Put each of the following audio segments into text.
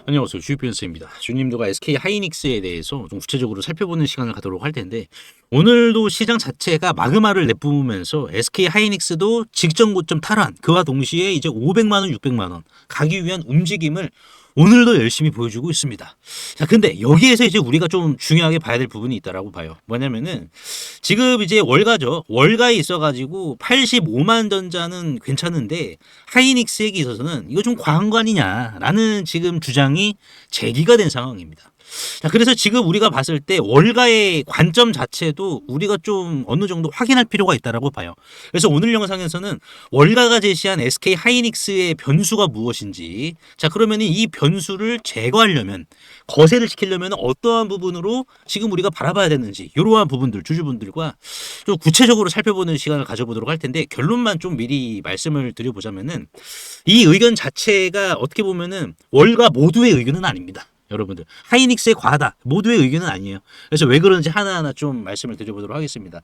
안녕하세요. 주유변스입니다. 주님도가 SK 하이닉스에 대해서 좀 구체적으로 살펴보는 시간을 갖도록 할 텐데, 오늘도 시장 자체가 마그마를 내뿜으면서 SK 하이닉스도 직전 고점 탈환, 그와 동시에 이제 500만 원, 600만 원 가기 위한 움직임을 오늘도 열심히 보여주고 있습니다. 자, 근데 여기에서 이제 우리가 좀 중요하게 봐야 될 부분이 있다라고 봐요. 뭐냐면은 지금 이제 월가죠. 월가에 있어가지고 85만 전자는 괜찮은데 하이닉스에게 있어서는 이거 좀 과한 거 아니냐라는 지금 주장이 제기가 된 상황입니다. 자, 그래서 지금 우리가 봤을 때 월가의 관점 자체도 우리가 좀 어느 정도 확인할 필요가 있다라고 봐요. 그래서 오늘 영상에서는 월가가 제시한 SK 하이닉스의 변수가 무엇인지, 자, 그러면 이 변수를 제거하려면, 거세를 시키려면 어떠한 부분으로 지금 우리가 바라봐야 되는지, 이러한 부분들, 주주분들과 좀 구체적으로 살펴보는 시간을 가져보도록 할 텐데, 결론만 좀 미리 말씀을 드려보자면은 이 의견 자체가 어떻게 보면은 월가 모두의 의견은 아닙니다. 여러분들, 하이닉스의 과하다 모두의 의견은 아니에요. 그래서 왜 그런지 하나하나 좀 말씀을 드려보도록 하겠습니다.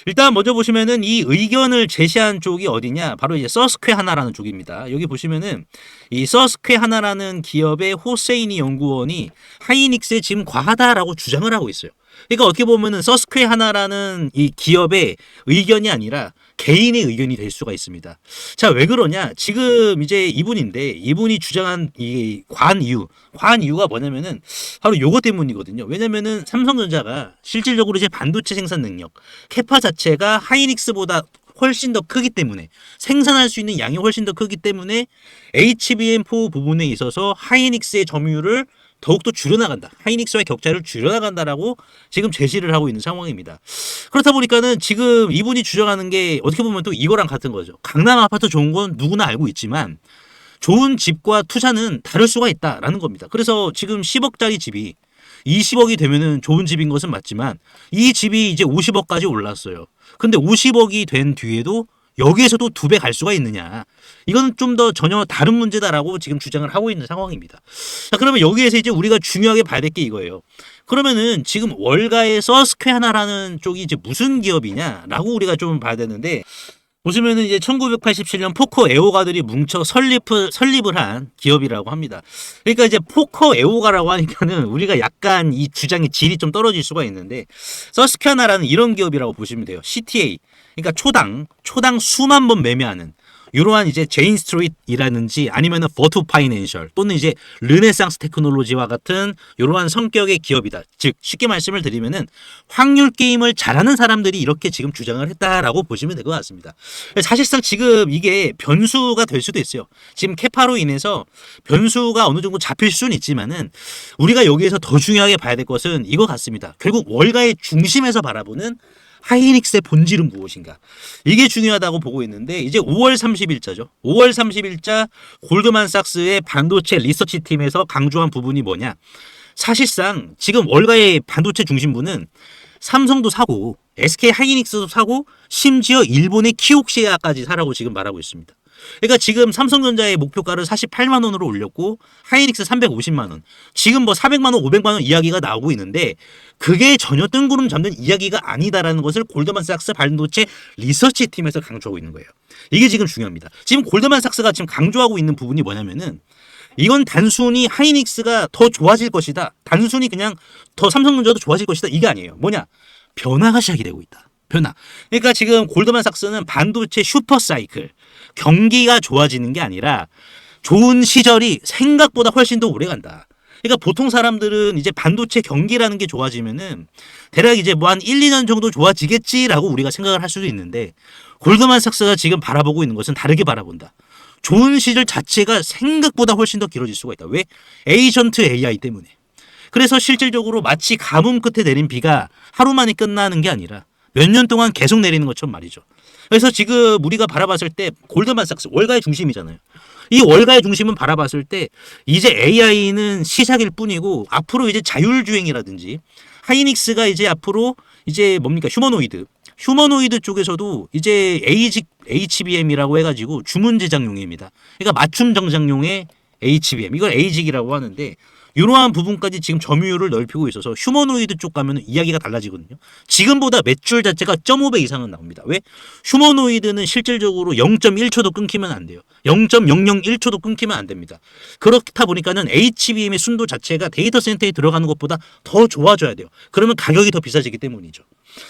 일단 먼저 보시면은 이 의견을 제시한 쪽이 어디냐, 바로 이제 서스퀘 하나라는 쪽입니다. 여기 보시면은 이 서스퀘 하나라는 기업의 호세이니 연구원이 하이닉스에 지금 과하다라고 주장을 하고 있어요. 그러니까 어떻게 보면은 서스퀘 하나라는 이 기업의 의견이 아니라 개인의 의견이 될 수가 있습니다. 자, 왜 그러냐? 지금 이제 이분이 주장한 이 과한 이유가 뭐냐면은 바로 요거 때문이거든요. 왜냐면은 삼성전자가 실질적으로 이제 반도체 생산 능력, 캐파 자체가 하이닉스보다 훨씬 더 크기 때문에, 생산할 수 있는 양이 훨씬 더 크기 때문에 HBM4 부분에 있어서 하이닉스의 점유율을 더욱더 줄여나간다. 하이닉스와의 격차를 줄여나간다라고 지금 제시를 하고 있는 상황입니다. 그렇다 보니까는 지금 이분이 주장하는 게 어떻게 보면 또 이거랑 같은 거죠. 강남 아파트 좋은 건 누구나 알고 있지만 좋은 집과 투자는 다를 수가 있다라는 겁니다. 그래서 지금 10억짜리 집이 20억이 되면은 좋은 집인 것은 맞지만 이 집이 이제 50억까지 올랐어요. 근데 50억이 된 뒤에도 여기에서도 2배 갈 수가 있느냐. 이건 좀 더 전혀 다른 문제다라고 지금 주장을 하고 있는 상황입니다. 자, 그러면 여기에서 이제 우리가 중요하게 봐야 될 게 이거예요. 그러면은 지금 월가의 서스퀘 하나라는 쪽이 이제 무슨 기업이냐라고 우리가 좀 봐야 되는데, 보시면은 이제 1987년 포커 애호가들이 뭉쳐 설립을 한 기업이라고 합니다. 그러니까 이제 포커 애호가라고 하니까는 우리가 약간 이 주장의 질이 좀 떨어질 수가 있는데, 서스퀘나라는 이런 기업이라고 보시면 돼요. CTA. 그러니까 초당 수만 번 매매하는 이러한 이제 제인 스트리트이라든지 아니면은 버투 파이낸셜 또는 이제 르네상스 테크놀로지와 같은 이러한 성격의 기업이다. 즉 쉽게 말씀을 드리면은 확률 게임을 잘하는 사람들이 이렇게 지금 주장을 했다라고 보시면 될 것 같습니다. 사실상 지금 이게 변수가 될 수도 있어요. 지금 캐파로 인해서 변수가 어느 정도 잡힐 수는 있지만은 우리가 여기에서 더 중요하게 봐야 될 것은 이거 같습니다. 결국 월가의 중심에서 바라보는 하이닉스의 본질은 무엇인가? 이게 중요하다고 보고 있는데, 이제 5월 30일자죠. 5월 30일자 골드만삭스의 반도체 리서치 팀에서 강조한 부분이 뭐냐? 사실상 지금 월가의 반도체 중심부는 삼성도 사고 SK 하이닉스도 사고 심지어 일본의 키옥시아까지 사라고 지금 말하고 있습니다. 그러니까 지금 삼성전자의 목표가를 48만 원으로 올렸고 하이닉스 350만 원, 지금 뭐 400만 원, 500만 원 이야기가 나오고 있는데 그게 전혀 뜬구름 잡는 이야기가 아니다라는 것을 골드만삭스 반도체 리서치 팀에서 강조하고 있는 거예요. 이게 지금 중요합니다. 지금 골드만삭스가 지금 강조하고 있는 부분이 뭐냐면은 이건 단순히 하이닉스가 더 좋아질 것이다, 단순히 그냥 더 삼성전자도 좋아질 것이다, 이게 아니에요. 뭐냐? 변화가 시작이 되고 있다. 변화. 그러니까 지금 골드만삭스는 반도체 슈퍼사이클, 경기가 좋아지는 게 아니라 좋은 시절이 생각보다 훨씬 더 오래 간다. 그러니까 보통 사람들은 이제 반도체 경기라는 게 좋아지면은 대략 이제 뭐 한 1, 2년 정도 좋아지겠지라고 우리가 생각을 할 수도 있는데, 골드만삭스가 지금 바라보고 있는 것은 다르게 바라본다. 좋은 시절 자체가 생각보다 훨씬 더 길어질 수가 있다. 왜? 에이전트 AI 때문에. 그래서 실질적으로 마치 가뭄 끝에 내린 비가 하루 만에 끝나는 게 아니라 몇 년 동안 계속 내리는 것처럼 말이죠. 그래서 지금 우리가 바라봤을 때 골드만삭스 월가의 중심이잖아요. 이 월가의 중심은 바라봤을 때 이제 AI는 시작일 뿐이고 앞으로 이제 자율주행이라든지 하이닉스가 이제 앞으로 이제 뭡니까 휴머노이드 쪽에서도 이제 HBM이라고 해가지고 주문 제작용입니다. 그러니까 맞춤 정장용의 HBM, 이걸 ASIC이라고 하는데 이러한 부분까지 지금 점유율을 넓히고 있어서 휴머노이드 쪽 가면 이야기가 달라지거든요. 지금보다 매출 자체가 0.5배 이상은 나옵니다. 왜? 휴머노이드는 실질적으로 0.1초도 끊기면 안 돼요. 0.001초도 끊기면 안 됩니다. 그렇다 보니까는 HBM의 순도 자체가 데이터 센터에 들어가는 것보다 더 좋아져야 돼요. 그러면 가격이 더 비싸지기 때문이죠.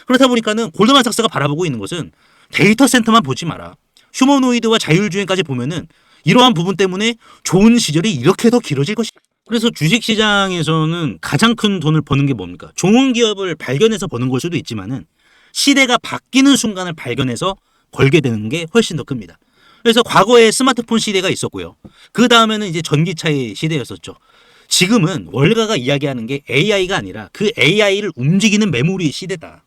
그렇다 보니까는 골드만삭스가 바라보고 있는 것은 데이터 센터만 보지 마라. 휴머노이드와 자율주행까지 보면은 이러한 부분 때문에 좋은 시절이 이렇게 더 길어질 것이다. 그래서 주식시장에서는 가장 큰 돈을 버는 게 뭡니까? 좋은 기업을 발견해서 버는 걸 수도 있지만은 시대가 바뀌는 순간을 발견해서 벌게 되는 게 훨씬 더 큽니다. 그래서 과거에 스마트폰 시대가 있었고요. 그 다음에는 이제 전기차의 시대였었죠. 지금은 월가가 이야기하는 게 AI가 아니라 그 AI를 움직이는 메모리 시대다.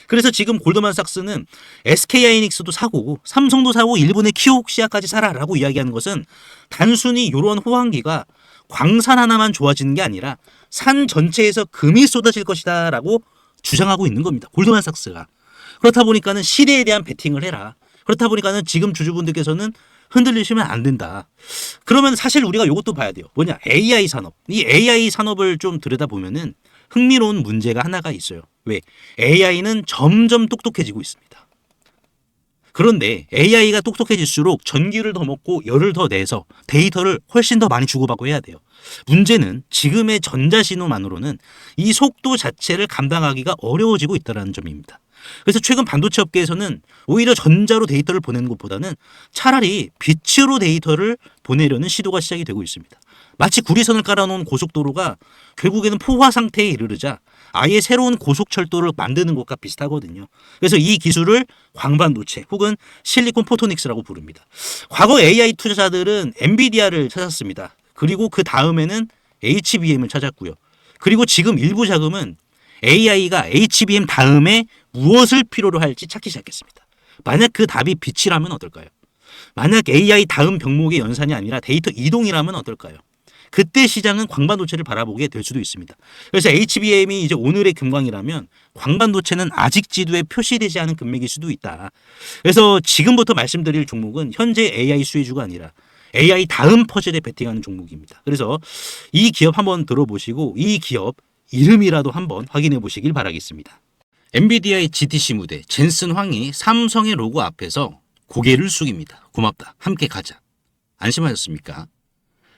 그래서 지금 골드만삭스는 SK하이닉스도 사고 삼성도 사고 일본의 키오시아까지 사라라고 이야기하는 것은 단순히 이러한 호황기가 광산 하나만 좋아지는 게 아니라 산 전체에서 금이 쏟아질 것이다 라고 주장하고 있는 겁니다. 골드만삭스가. 그렇다 보니까는 시대에 대한 베팅을 해라. 그렇다 보니까는 지금 주주분들께서는 흔들리시면 안 된다. 그러면 사실 우리가 이것도 봐야 돼요. 뭐냐? AI 산업. 이 AI 산업을 좀 들여다보면은 흥미로운 문제가 하나가 있어요. 왜? AI는 점점 똑똑해지고 있습니다. 그런데 AI가 똑똑해질수록 전기를 더 먹고 열을 더 내서 데이터를 훨씬 더 많이 주고받고 해야 돼요. 문제는 지금의 전자신호만으로는 이 속도 자체를 감당하기가 어려워지고 있다는 점입니다. 그래서 최근 반도체 업계에서는 오히려 전자로 데이터를 보내는 것보다는 차라리 빛으로 데이터를 보내려는 시도가 시작이 되고 있습니다. 마치 구리선을 깔아놓은 고속도로가 결국에는 포화 상태에 이르르자 아예 새로운 고속철도를 만드는 것과 비슷하거든요. 그래서 이 기술을 광반도체 혹은 실리콘 포토닉스라고 부릅니다. 과거 AI 투자자들은 엔비디아를 찾았습니다. 그리고 그 다음에는 HBM을 찾았고요. 그리고 지금 일부 자금은 AI가 HBM 다음에 무엇을 필요로 할지 찾기 시작했습니다. 만약 그 답이 빛이라면 어떨까요? 만약 AI 다음 병목의 연산이 아니라 데이터 이동이라면 어떨까요? 그때 시장은 광반도체를 바라보게 될 수도 있습니다. 그래서 HBM이 이제 오늘의 금광이라면 광반도체는 아직 지도에 표시되지 않은 금맥일 수도 있다. 그래서 지금부터 말씀드릴 종목은 현재 AI 수혜주가 아니라 AI 다음 퍼즐에 베팅하는 종목입니다. 그래서 이 기업 한번 들어보시고 이 기업 이름이라도 한번 확인해 보시길 바라겠습니다. 엔비디아의 GTC 무대 젠슨 황이 삼성의 로고 앞에서 고개를 숙입니다. 고맙다. 함께 가자. 안심하셨습니까?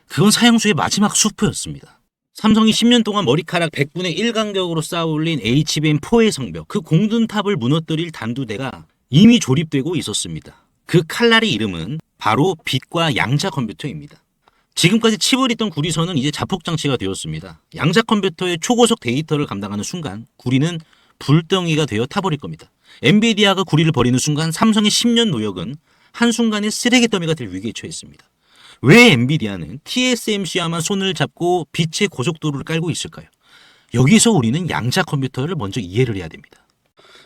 그건 사형수의 마지막 수포였습니다. 삼성이 10년 동안 머리카락 100분의 1 간격으로 쌓아올린 HBM4의 성벽, 그 공든탑을 무너뜨릴 단두대가 이미 조립되고 있었습니다. 그 칼날의 이름은 바로 빛과 양자 컴퓨터입니다. 지금까지 칩을 있던 구리선은 이제 자폭장치가 되었습니다. 양자 컴퓨터의 초고속 데이터를 감당하는 순간 구리는 불덩이가 되어 타버릴 겁니다. 엔비디아가 구리를 버리는 순간 삼성의 10년 노력은 한순간에 쓰레기 더미가 될 위기에 처했습니다. 왜 엔비디아는 TSMC와만 손을 잡고 빛의 고속도로를 깔고 있을까요? 여기서 우리는 양자 컴퓨터를 먼저 이해를 해야 됩니다.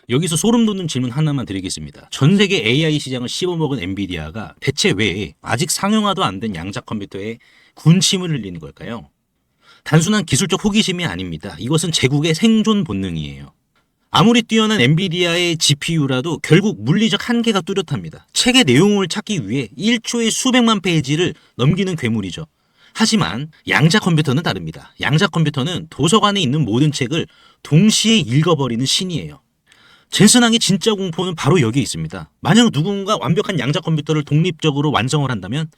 여기서 소름 돋는 질문 하나만 드리겠습니다. 전 세계 AI 시장을 씹어먹은 엔비디아가 대체 왜 아직 상용화도 안 된 양자 컴퓨터에 군침을 흘리는 걸까요? 단순한 기술적 호기심이 아닙니다. 이것은 제국의 생존 본능이에요. 아무리 뛰어난 엔비디아의 GPU라도 결국 물리적 한계가 뚜렷합니다. 책의 내용을 찾기 위해 1초에 수백만 페이지를 넘기는 괴물이죠. 하지만 양자 컴퓨터는 다릅니다. 양자 컴퓨터는 도서관에 있는 모든 책을 동시에 읽어버리는 신이에요. 젠슨왕의 진짜 공포는 바로 여기에 있습니다. 만약 누군가 완벽한 양자 컴퓨터를 독립적으로 완성을 한다면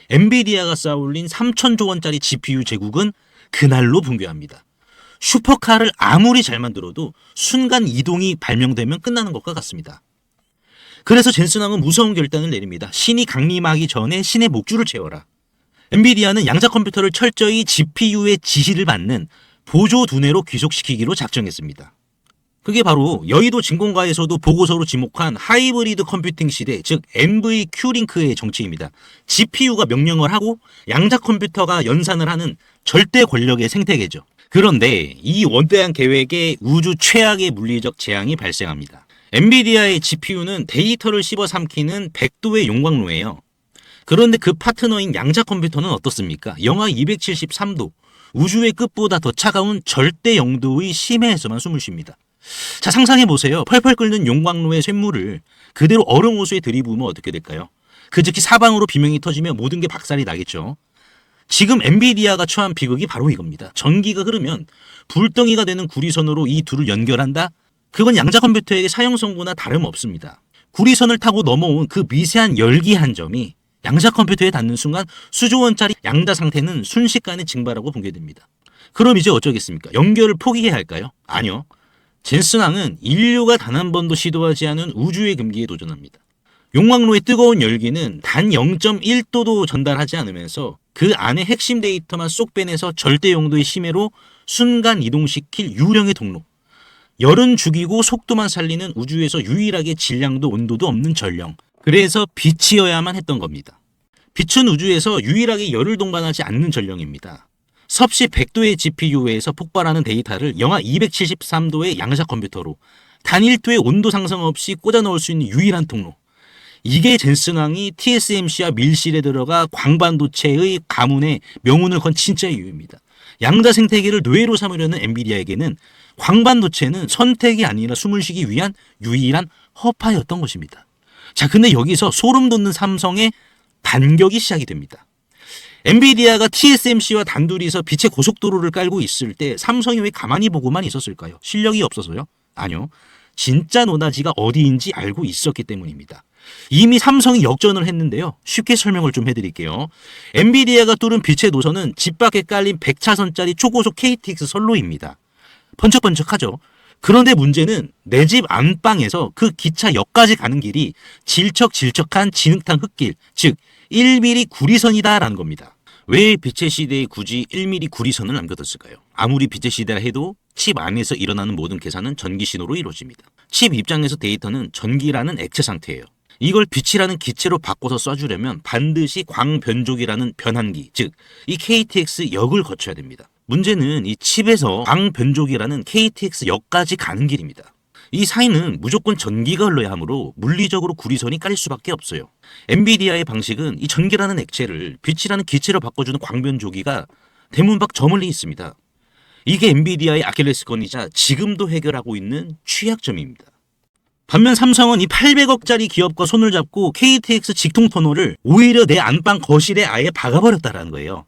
엔비디아가 쌓아올린 3천조 원짜리 GPU 제국은 그날로 붕괴합니다. 슈퍼카를 아무리 잘 만들어도 순간 이동이 발명되면 끝나는 것과 같습니다. 그래서 젠슨왕은 무서운 결단을 내립니다. 신이 강림하기 전에 신의 목줄을 채워라. 엔비디아는 양자 컴퓨터를 철저히 GPU의 지시를 받는 보조 두뇌로 귀속시키기로 작정했습니다. 그게 바로 여의도 진공과에서도 보고서로 지목한 하이브리드 컴퓨팅 시대, 즉 NVQ링크의 정치입니다. GPU가 명령을 하고 양자 컴퓨터가 연산을 하는 절대 권력의 생태계죠. 그런데 이 원대한 계획에 우주 최악의 물리적 재앙이 발생합니다. 엔비디아의 GPU는 데이터를 씹어 삼키는 100도의 용광로예요. 그런데 그 파트너인 양자 컴퓨터는 어떻습니까? 영하 273도, 우주의 끝보다 더 차가운 절대 영도의 심해에서만 숨을 쉽니다. 자, 상상해보세요. 펄펄 끓는 용광로의 쇳물을 그대로 얼음 호수에 들이부으면 어떻게 될까요? 그 즉시 사방으로 비명이 터지며 모든 게 박살이 나겠죠. 지금 엔비디아가 처한 비극이 바로 이겁니다. 전기가 흐르면 불덩이가 되는 구리선으로 이 둘을 연결한다? 그건 양자 컴퓨터에게 사형선고나 다름없습니다. 구리선을 타고 넘어온 그 미세한 열기 한 점이 양자 컴퓨터에 닿는 순간 수조 원짜리 양자 상태는 순식간에 증발하고 붕괴됩니다. 그럼 이제 어쩌겠습니까? 연결을 포기해야 할까요? 아니요. 젠슨왕은 인류가 단 한 번도 시도하지 않은 우주의 금기에 도전합니다. 용광로의 뜨거운 열기는 단 0.1도도 전달하지 않으면서 그 안에 핵심 데이터만 쏙 빼내서 절대 용도의 심해로 순간 이동시킬 유령의 통로. 열은 죽이고 속도만 살리는 우주에서 유일하게 질량도 온도도 없는 전령. 그래서 빛이어야만 했던 겁니다. 빛은 우주에서 유일하게 열을 동반하지 않는 전령입니다. 섭씨 100도의 GPU에서 폭발하는 데이터를 영하 273도의 양자 컴퓨터로 단 1도의 온도 상승 없이 꽂아 넣을 수 있는 유일한 통로. 이게 젠슨왕이 TSMC와 밀실에 들어가 광반도체의 가문에 명운을 건 진짜의 이유입니다. 양자 생태계를 노예로 삼으려는 엔비디아에게는 광반도체는 선택이 아니라 숨을 쉬기 위한 유일한 허파였던 것입니다. 자, 근데 여기서 소름 돋는 삼성의 반격이 시작이 됩니다. 엔비디아가 TSMC와 단둘이서 빛의 고속도로를 깔고 있을 때 삼성이 왜 가만히 보고만 있었을까요? 실력이 없어서요? 아니요. 진짜 노다지가 어디인지 알고 있었기 때문입니다. 이미 삼성이 역전을 했는데요. 쉽게 설명을 좀 해드릴게요. 엔비디아가 뚫은 빛의 노선은 집 밖에 깔린 100차선짜리 초고속 KTX 선로입니다. 번쩍번쩍하죠. 그런데 문제는 내 집 안방에서 그 기차역까지 가는 길이 질척질척한 진흙탕 흙길, 즉 1mm 구리선이다라는 겁니다. 왜 빛의 시대에 굳이 1mm 구리선을 남겨뒀을까요? 아무리 빛의 시대라 해도 칩 안에서 일어나는 모든 계산은 전기 신호로 이루어집니다. 칩 입장에서 데이터는 전기라는 액체 상태예요. 이걸 빛이라는 기체로 바꿔서 쏴주려면 반드시 광변족이라는 변환기, 즉 이 KTX 역을 거쳐야 됩니다. 문제는 이 칩에서 광변족이라는 KTX 역까지 가는 길입니다. 이 사이는 무조건 전기가 흘러야 하므로 물리적으로 구리선이 깔릴 수밖에 없어요. 엔비디아의 방식은 이 전기라는 액체를 빛이라는 기체로 바꿔주는 광변조기가 대문 밖 저 멀리 있습니다. 이게 엔비디아의 아킬레스건이자 지금도 해결하고 있는 취약점입니다. 반면 삼성은 이 800억짜리 기업과 손을 잡고 KTX 직통 터널을 오히려 내 안방 거실에 아예 박아버렸다는 거예요.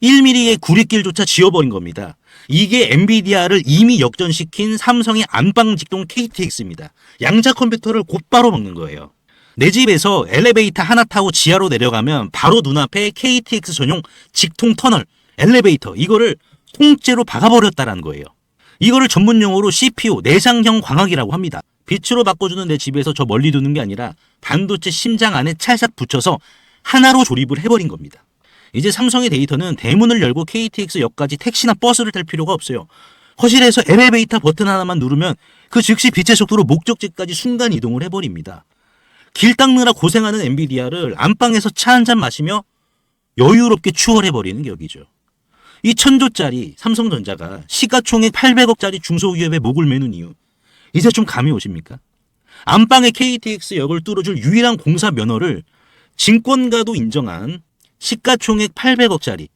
1mm의 구리길조차 지워버린 겁니다. 이게 엔비디아를 이미 역전시킨 삼성의 안방 직동 KTX입니다. 양자 컴퓨터를 곧바로 먹는 거예요. 내 집에서 엘리베이터 하나 타고 지하로 내려가면 바로 눈앞에 KTX 전용 직통 터널, 엘리베이터 이거를 통째로 박아버렸다는 거예요. 이거를 전문용어로 CPU, 내장형 광학이라고 합니다. 빛으로 바꿔주는 내 집에서 저 멀리 두는 게 아니라 반도체 심장 안에 찰싹 붙여서 하나로 조립을 해버린 겁니다. 이제 삼성의 데이터는 대문을 열고 KTX 역까지 택시나 버스를 탈 필요가 없어요. 거실에서 엘리베이터 버튼 하나만 누르면 그 즉시 빛의 속도로 목적지까지 순간 이동을 해버립니다. 길 닦느라 고생하는 엔비디아를 안방에서 차 한잔 마시며 여유롭게 추월해버리는 격이죠. 이 1000조짜리 삼성전자가 시가총액 800억짜리 중소기업에 목을 매는 이유 이제 좀 감이 오십니까? 안방의 KTX 역을 뚫어줄 유일한 공사 면허를 증권가도 인정한 시가총액 800억짜리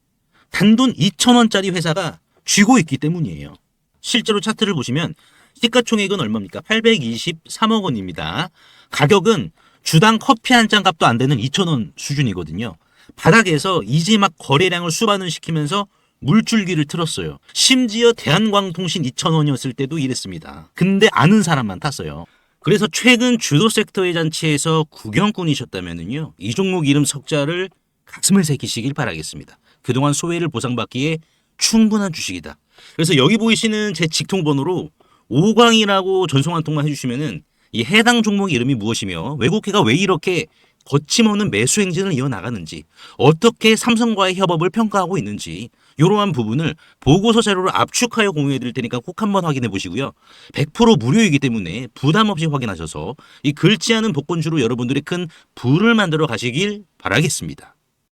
단돈 2,000원짜리 회사가 쥐고 있기 때문이에요. 실제로 차트를 보시면 시가총액은 얼마입니까? 823억 원입니다. 가격은 주당 커피 한 잔 값도 안 되는 2,000원 수준이거든요. 바닥에서 이제 막 거래량을 수반을 시키면서 물줄기를 틀었어요. 심지어 대한광통신 2,000원이었을 때도 이랬습니다. 근데 아는 사람만 탔어요. 그래서 최근 주도 섹터의 잔치에서 구경꾼이셨다면요. 이 종목 이름 석자를 가슴을 새기시길 바라겠습니다. 그동안 소외를 보상받기에 충분한 주식이다. 그래서 여기 보이시는 제 직통번호로 5광이라고 전송 한 통만 해주시면은 이 해당 종목 이름이 무엇이며 외국회가 왜 이렇게 거침없는 매수 행진을 이어나가는지 어떻게 삼성과의 협업을 평가하고 있는지 이러한 부분을 보고서 자료로 압축하여 공유해 드릴 테니까 꼭 한번 확인해 보시고요. 100% 무료이기 때문에 부담 없이 확인하셔서 이 긁지 않은 복권주로 여러분들의 큰 부를 만들어 가시길 바라겠습니다.